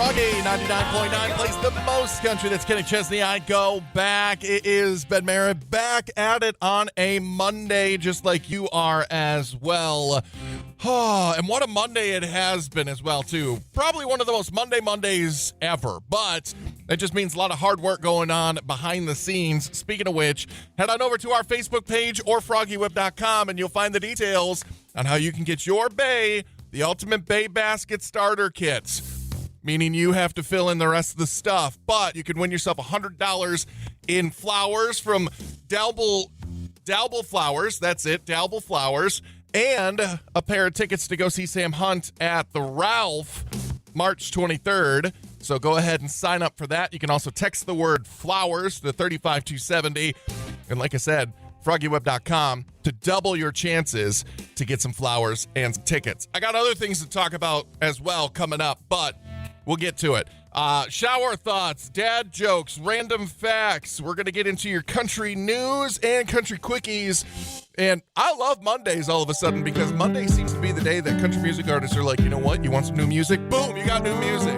Froggy 99.9 plays the most country. That's Kenny Chesney. I go back. It is Ben Merritt back at it on a Monday, just like you are as well. Oh, and what a Monday it has been as well, too. Probably one of the most Mondays ever, but it just means a lot of hard work going on behind the scenes. Speaking of which, head on over to our Facebook page or FroggyWhip.com and you'll find the details on how you can get your Bay, the Ultimate Bay Basket Starter Kits. Meaning you have to fill in the rest of the stuff, but you can win yourself $100 in flowers from Dalble Flowers. That's it, Dalble Flowers. And a pair of tickets to go see Sam Hunt at the Ralph March 23rd. So go ahead and sign up for that. You can also text the word flowers to 35270. And like I said, FroggyWeb.com to double your chances to get some flowers and some tickets. I got other things to talk about as well coming up, but we'll get to it. Shower thoughts, dad jokes, random facts. We're going to get into your country news and country quickies. And I love Mondays all of a sudden because Monday seems to be the day that country music artists are like, you know what? You want some new music? Boom, you got new music.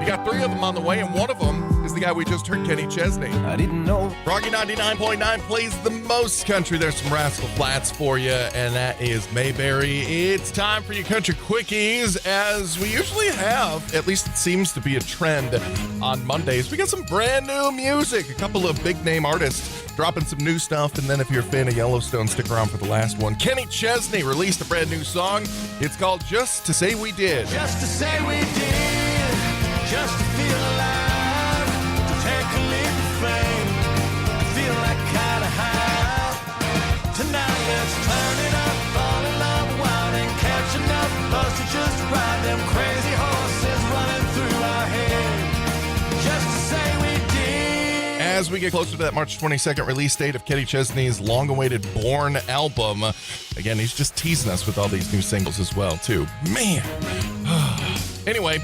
You got 3 of them on the way, and one of them is the guy we just heard, Kenny Chesney. I didn't know. Froggy 99.9 plays the most country. There's some Rascal Flats for you, and that is Mayberry. It's time for your country quickies, as we usually have. At least it seems to be a trend on Mondays. We got some brand new music. A couple of big name artists dropping some new stuff, and then if you're a fan of Yellowstone, stick around for the last one. Kenny Chesney released a brand new song. It's called Just to Say We Did. Just to say we did, just to feel alive, to take a leap of faith, to feel like kinda high. Tonight let's turn it up, fall in love, wild and catching up, us to just ride them crazy horses running through our head. Just to say we did. As we get closer to that March 22nd release date of Kenny Chesney's long-awaited Born album, again, he's just teasing us with all these new singles as well, too. Man. Anyway,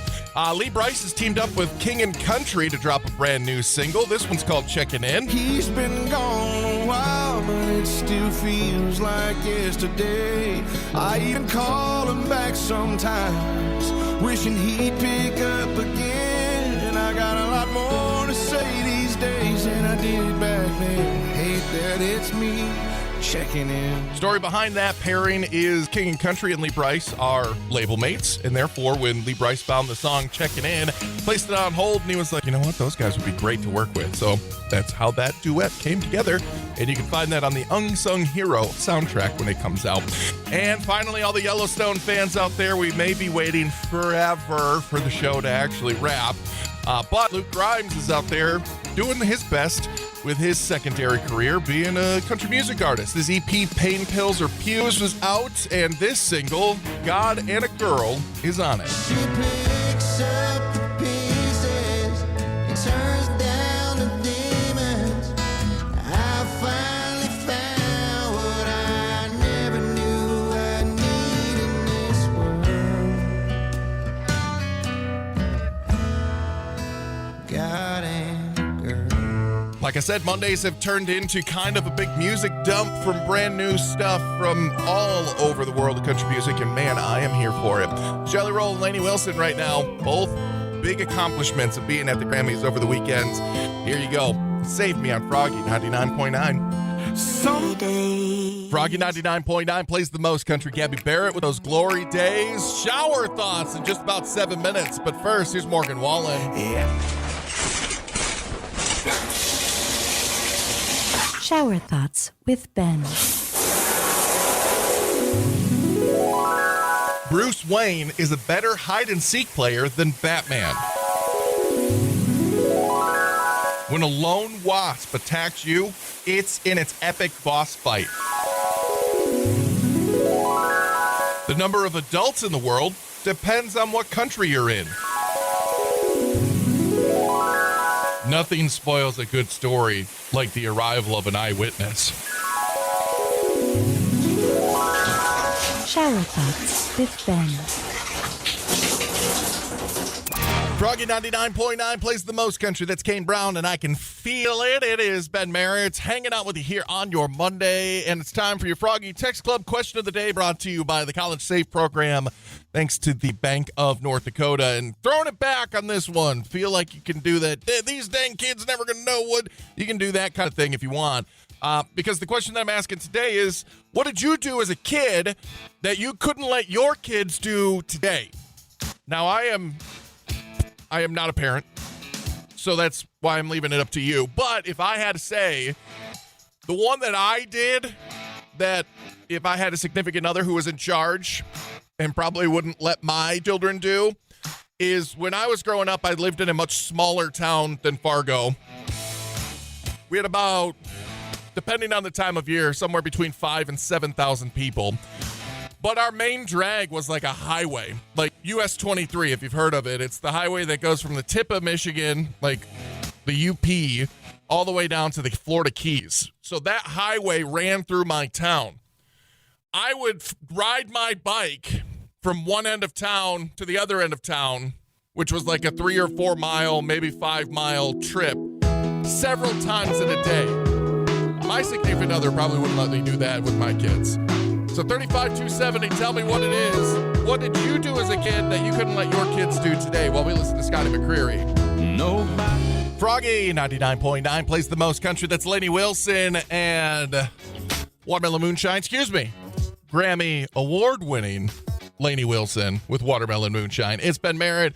Lee Brice has teamed up with King and Country to drop a brand new single. This one's called Checkin' In. He's been gone a while, but it still feels like yesterday. I even call him back sometimes, wishing he'd pick up again. And I got a lot more to say these days than I did back then. Hate that it's me checking in. Story behind that pairing is King and Country and Lee Brice are label mates, and therefore when Lee Brice found the song Checkin' In, placed it on hold, and he was like, you know what, those guys would be great to work with. So that's how that duet came together, and you can find that on the Unsung Hero soundtrack when it comes out. And finally, all the Yellowstone fans out there, we may be waiting forever for the show to actually wrap, but Luke Grimes is out there doing his best with his secondary career being a country music artist. His EP, Pain Pills or Pews, was out, and this single, God and a Girl, is on it. She picks up the pieces and turns down the demons. I finally found what I never knew I need in this world. God and a girl. Like I said, Mondays have turned into kind of a big music dump from brand new stuff from all over the world of country music, and man, I am here for it. Jelly Roll and Lainey Wilson right now, both big accomplishments of being at the Grammys over the weekends. Here you go. Save Me on Froggy 99.9. Someday. Froggy 99.9 plays the most country. Gabby Barrett with those glory days. Shower thoughts in just about 7 minutes. But first, here's Morgan Wallen. Yeah. Shower Thoughts with Ben. Bruce Wayne is a better hide-and-seek player than Batman. When a lone wasp attacks you, it's in its epic boss fight. The number of adults in the world depends on what country you're in. Nothing spoils a good story like the arrival of an eyewitness. Shower Thoughts with Ben. Froggy 99.9 plays the most country. That's Kane Brown, and I can feel it. It is Ben Merritt hanging out with you here on your Monday, and it's time for your Froggy Text Club question of the day, brought to you by the College Save Program, thanks to the Bank of North Dakota. And throwing it back on this one, feel like you can do that. These dang kids never going to know what. You can do that kind of thing if you want. Because the question that I'm asking today is, what did you do as a kid that you couldn't let your kids do today? Now, I am not a parent, so that's why I'm leaving it up to you. But if I had to say, the one that I did, that if I had a significant other who was in charge and probably wouldn't let my children do, is when I was growing up, I lived in a much smaller town than Fargo. We had about, depending on the time of year, somewhere between 5,000 and 7,000 people. But our main drag was like a highway, like US 23, if you've heard of it. It's the highway that goes from the tip of Michigan, like the UP, all the way down to the Florida Keys. So that highway ran through my town. I would ride my bike from one end of town to the other end of town, which was like a 3 or 4 mile, maybe 5 mile trip, several times in a day. My significant other probably wouldn't let me do that with my kids. So 35-270, tell me what it is. What did you do as a kid that you couldn't let your kids do today? While we listen to Scotty McCreery. Nobody. Froggy 99.9 plays the most country. That's Lainey Wilson and Watermelon Moonshine. Excuse me. Grammy award-winning Lainey Wilson with Watermelon Moonshine. It's Ben Merritt,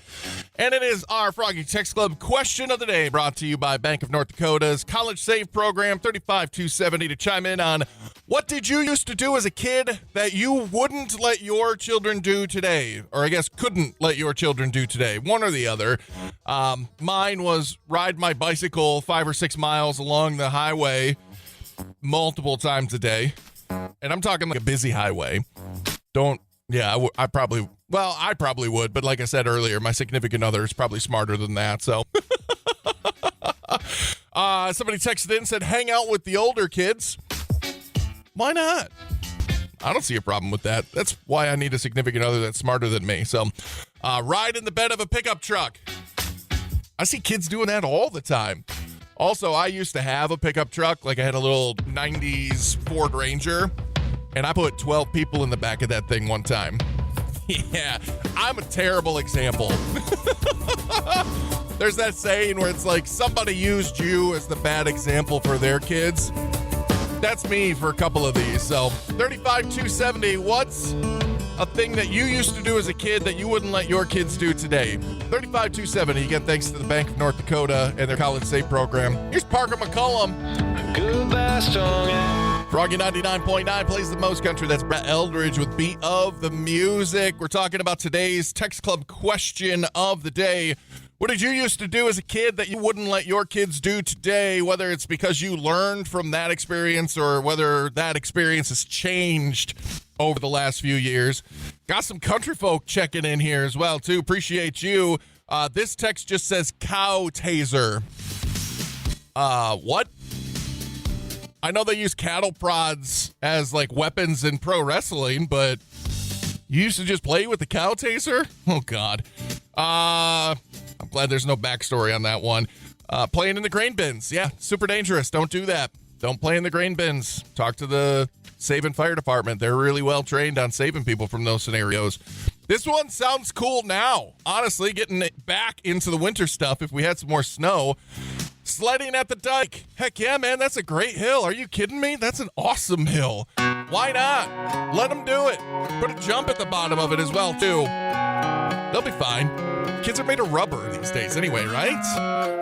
and it is our Froggy Text Club question of the day, brought to you by Bank of North Dakota's College Save Program, 35-270, to chime in on what did you used to do as a kid that you wouldn't let your children do today, or I guess couldn't let your children do today, one or the other. Mine was ride my bicycle 5 or 6 miles along the highway multiple times a day, and I'm talking like a busy highway. I probably would, but like I said earlier, my significant other is probably smarter than that, so. Somebody texted in and said, hang out with the older kids. Why not? I don't see a problem with that. That's why I need a significant other that's smarter than me. So, ride in the bed of a pickup truck. I see kids doing that all the time. Also, I used to have a pickup truck. Like I had a little 90s Ford Ranger. And I put 12 people in the back of that thing one time. Yeah, I'm a terrible example. There's that saying where it's like somebody used you as the bad example for their kids. That's me for a couple of these. So 35-270, what's a thing that you used to do as a kid that you wouldn't let your kids do today? 35-270, again, thanks to the Bank of North Dakota and their College Save Program. Here's Parker McCullum. Goodbye, strong. Froggy 99.9 plays the most country. That's Brett Eldridge with Beat of the Music. We're talking about today's Text Club question of the day. What did you used to do as a kid that you wouldn't let your kids do today, whether it's because you learned from that experience or whether that experience has changed over the last few years? Got some country folk checking in here as well, too. Appreciate you. This text just says cow taser. What? I know they use cattle prods as like weapons in pro wrestling, but you used to just play with the cow taser? Oh, God. I'm glad there's no backstory on that one. Playing in the grain bins. Yeah, super dangerous. Don't do that. Don't play in the grain bins. Talk to the Saving Fire Department. They're really well trained on saving people from those scenarios. This one sounds cool now. Honestly, getting it back into the winter stuff if we had some more snow. Sledding at the dike. Heck yeah, man, that's a great hill. Are you kidding me? That's an awesome hill. Why not? Let them do it. Put a jump at the bottom of it as well, too. They'll be fine. Kids are made of rubber these days anyway, right?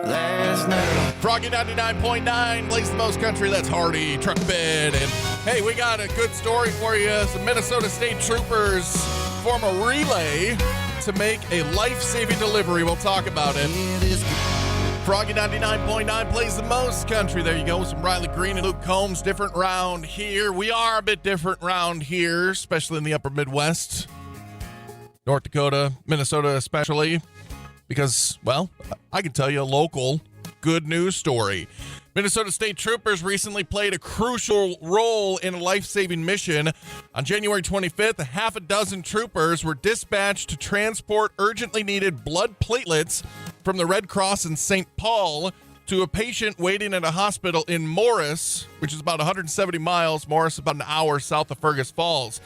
Last night. Froggy 99.9 plays the most country. That's Hardy, Truck Bed. And hey, we got a good story for you. Some Minnesota State Troopers form a relay to make a life-saving delivery. We'll talk about it. Froggy 99.9 plays the most country. There you go. Some Riley Green and Luke Combs. Different round here. We are a bit different round here, especially in the upper Midwest. North Dakota, Minnesota especially. Because, well, I can tell you a local good news story. Minnesota State troopers recently played a crucial role in a life-saving mission. On January 25th, a half a dozen troopers were dispatched to transport urgently needed blood platelets from the Red Cross in St. Paul to a patient waiting at a hospital in Morris, which is about 170 miles. Morris, about an hour south of Fergus Falls.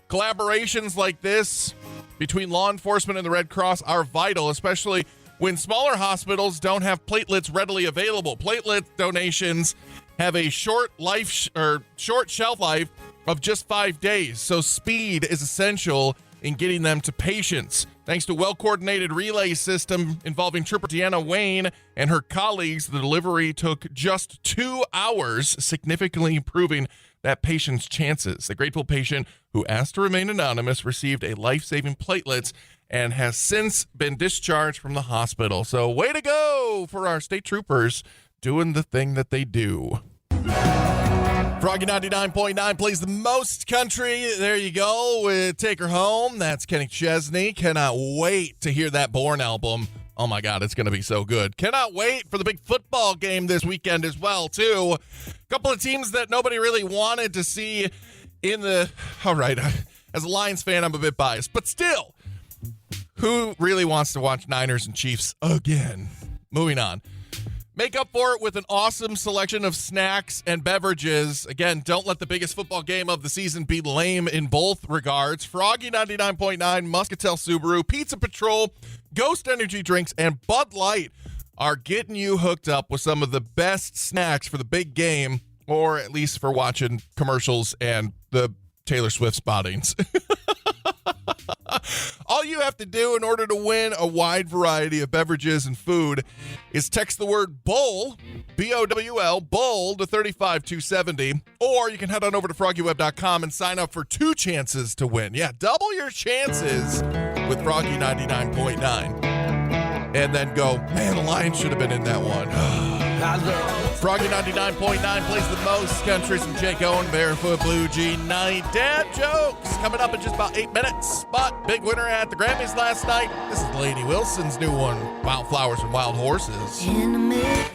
Collaborations like this between law enforcement and the Red Cross are vital, especially when smaller hospitals don't have platelets readily available. Platelet donations have a short shelf life of just 5 days, so speed is essential in getting them to patients. Thanks to a well-coordinated relay system involving Trooper Deanna Wayne and her colleagues, the delivery took just 2 hours, significantly improving that patient's chances. The grateful patient, who asked to remain anonymous, received a life-saving platelets and has since been discharged from the hospital. So way to go for our state troopers doing the thing that they do. Froggy 99.9 plays the most country. There you go with Take Her Home. That's Kenny Chesney. Cannot wait to hear that Bourne album. Oh my God, it's going to be so good. Cannot wait for the big football game this weekend as well, too. A couple of teams that nobody really wanted to see in the... All right, as a Lions fan, I'm a bit biased, but still, who really wants to watch Niners and Chiefs again? Moving on. Make up for it with an awesome selection of snacks and beverages. Again, don't let the biggest football game of the season be lame in both regards. Froggy 99.9, Muscatel Subaru, Pizza Patrol, Ghost Energy Drinks, and Bud Light are getting you hooked up with some of the best snacks for the big game, or at least for watching commercials and the Taylor Swift spottings. All you have to do in order to win a wide variety of beverages and food is text the word BOWL, B-O-W-L, BOWL to 35270, or you can head on over to FroggyWeb.com and sign up for 2 chances to win. Yeah, double your chances with Froggy 99.9. And then go, man, the Lions should have been in that one. Froggy 99.9 plays the most countries from Jake Owen, Barefoot Blue G Night. Dad jokes coming up in just about 8 minutes. But big winner at the Grammys last night. This is Lainey Wilson's new one, Wildflowers and Wild Horses.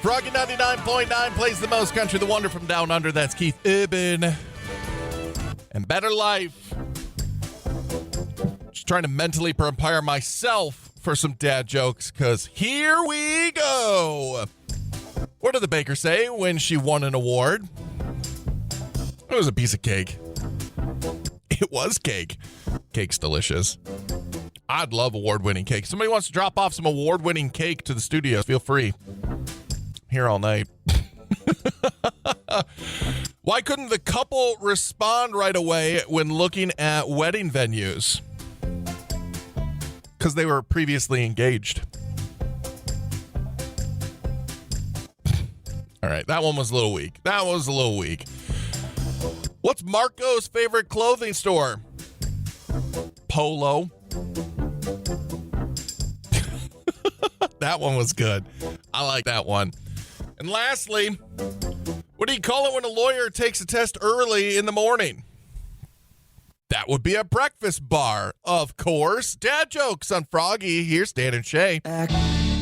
Froggy 99.9 plays the most country, the wonder from down under. That's Keith Urban. And Better Life. Just trying to mentally prepare myself for some dad jokes, because here we go. What did the baker say when she won an award? It was a piece of cake. It was cake. Cake's delicious. I'd love award-winning cake. Somebody wants to drop off some award-winning cake to the studio, feel free. I'm here all night. Why couldn't the couple respond right away when looking at wedding venues? Because they were previously engaged. All right, that one was a little weak. What's Marco's favorite clothing store? Polo. That one was good. I like that one. And lastly, what do you call it when a lawyer takes a test early in the morning? That would be a breakfast bar, of course. Dad jokes on Froggy. Here's Dan and Shay.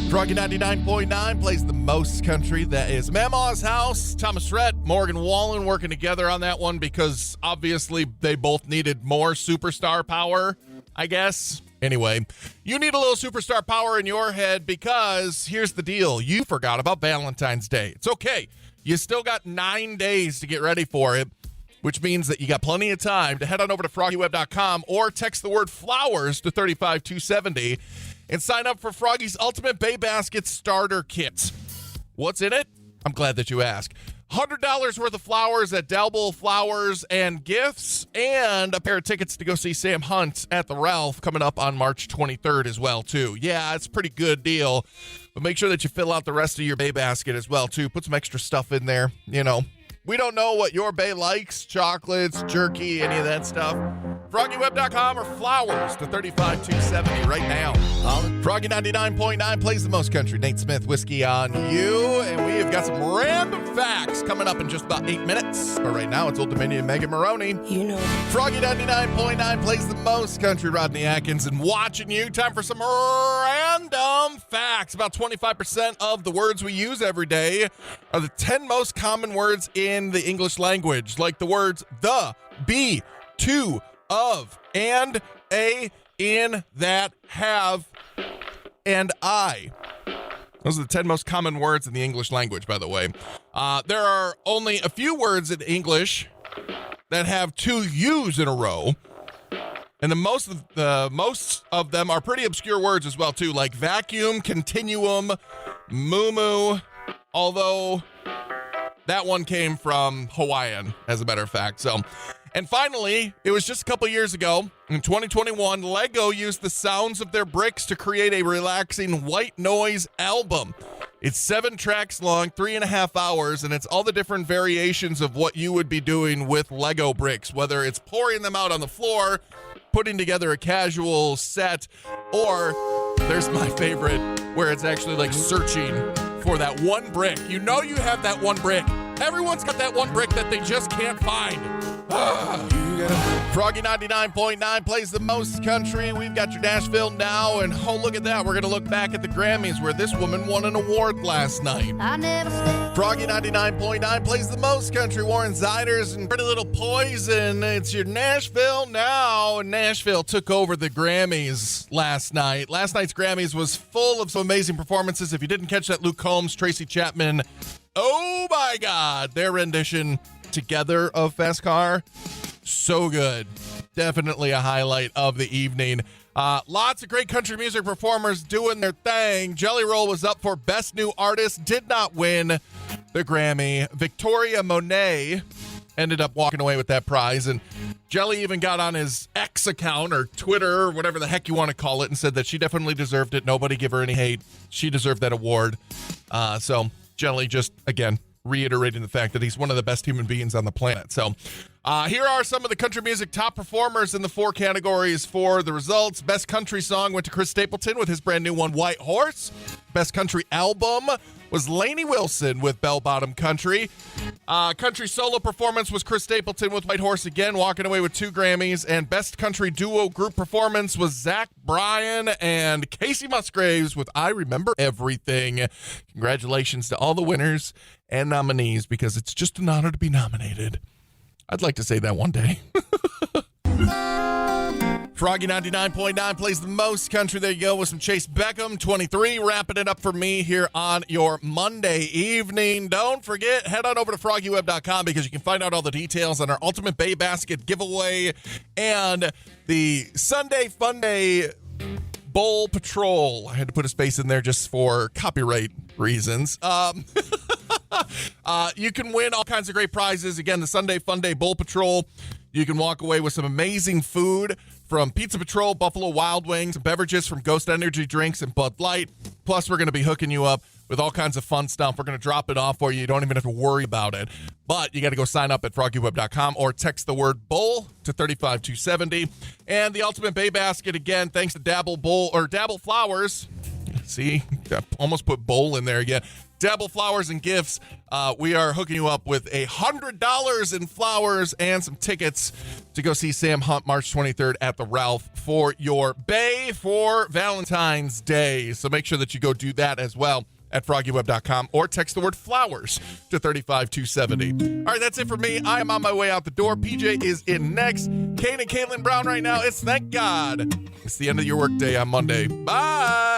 Froggy 99.9 plays the most country. That is Mama's House. Thomas Rhett, Morgan Wallen working together on that one because obviously they both needed more superstar power, I guess. Anyway, you need a little superstar power in your head because here's the deal. You forgot about Valentine's Day. It's okay. You still got 9 days to get ready for it, which means that you got plenty of time to head on over to FroggyWeb.com or text the word flowers to 35270 and sign up for Froggy's Ultimate Bay Basket Starter Kit. What's in it? I'm glad that you asked. $100 worth of flowers at Dalbel Flowers and Gifts, and a pair of tickets to go see Sam Hunt at the Ralph coming up on March 23rd as well, too. Yeah, it's a pretty good deal, but make sure that you fill out the rest of your Bay Basket as well, too. Put some extra stuff in there, you know. We don't know what your Bay likes, chocolates, jerky, any of that stuff. FroggyWeb.com or flowers to 35270 right now. All the Froggy 99.9 plays the most country. Nate Smith, Whiskey on You. And we have got some random facts coming up in just about 8 minutes. But right now, it's Old Dominion and Megan Maroney. You know. Froggy 99.9 plays the most country. Rodney Atkins and Watching You. Time for some random facts. About 25% of the words we use every day are the 10 most common words in the English language, like the words the, be, to, of, and, a, in, that, have, and I. Those are the 10 most common words in the English language, by the way. There are only a few words in English that have two U's in a row. And most of them are pretty obscure words as well, too, like vacuum, continuum, moo-moo, although that one came from Hawaiian, as a matter of fact. So, and finally, it was just a couple years ago, in 2021, Lego used the sounds of their bricks to create a relaxing white noise album. It's 7 tracks long, 3.5 hours, and it's all the different variations of what you would be doing with Lego bricks, whether it's pouring them out on the floor, putting together a casual set, or there's my favorite, where it's actually like searching for that one brick. You know you have that one brick. Everyone's got that one brick that they just can't find. Froggy 99.9 plays the most country. We've got your Nashville now, and oh, look at that. We're going to look back at the Grammys where this woman won an award last night. Froggy 99.9 plays the most country. Warren Ziders and Pretty Little Poison. It's your Nashville now. Nashville took over the Grammys last night. Last night's Grammys was full of some amazing performances. If you didn't catch that, Luke Combs, Tracy Chapman, oh my God, their rendition together of Fast Car, so good. Definitely a highlight of the evening. Lots of great country music performers doing their thing. Jelly Roll was up for Best New Artist, did not win the Grammy. Victoria Monet ended up walking away with that prize, and Jelly even got on his X account or Twitter or whatever the heck you want to call it and said that she definitely deserved it. Nobody give her any hate. She deserved that award. So Jelly just, again, reiterating the fact that he's one of the best human beings on the planet. So here are some of the country music top performers in the 4 categories for the results. Best country song went to Chris Stapleton with his brand new one, White Horse. Best country album was Lainey Wilson with Bell Bottom Country. Country solo performance was Chris Stapleton with White Horse again, walking away with 2 Grammys. And best country duo group performance was Zach Bryan and Casey Musgraves with I Remember Everything. Congratulations to all the winners and nominees, because it's just an honor to be nominated. I'd like to say that one day. Froggy 99.9 plays the most country. There you go with some Chase Beckham, 23, wrapping it up for me here on your Monday evening. Don't forget, head on over to FroggyWeb.com because you can find out all the details on our Ultimate Bay Basket giveaway and the Sunday Fun Day Bowl Patrol. I had to put a space in there just for copyright reasons. You can win all kinds of great prizes. Again, the Sunday Fun Day Bowl Patrol. You can walk away with some amazing food from Pizza Patrol, Buffalo Wild Wings, beverages from Ghost Energy Drinks and Bud Light. Plus, we're going to be hooking you up with all kinds of fun stuff. We're going to drop it off for you. You don't even have to worry about it. But you got to go sign up at FroggyWeb.com or text the word bowl to 35270. And the Ultimate Bay Basket, again, thanks to Dabble Flowers. See, I almost put bowl in there again. Dabble Flowers and Gifts. We are hooking you up with $100 in flowers and some tickets to go see Sam Hunt March 23rd at the Ralph for your Bay for Valentine's Day. So make sure that you go do that as well at FroggyWeb.com or text the word flowers to 35270. All right, that's it for me. I am on my way out the door. PJ is in next. Kane and Caitlin Brown right now. It's Thank God. It's the end of your work day on Monday. Bye.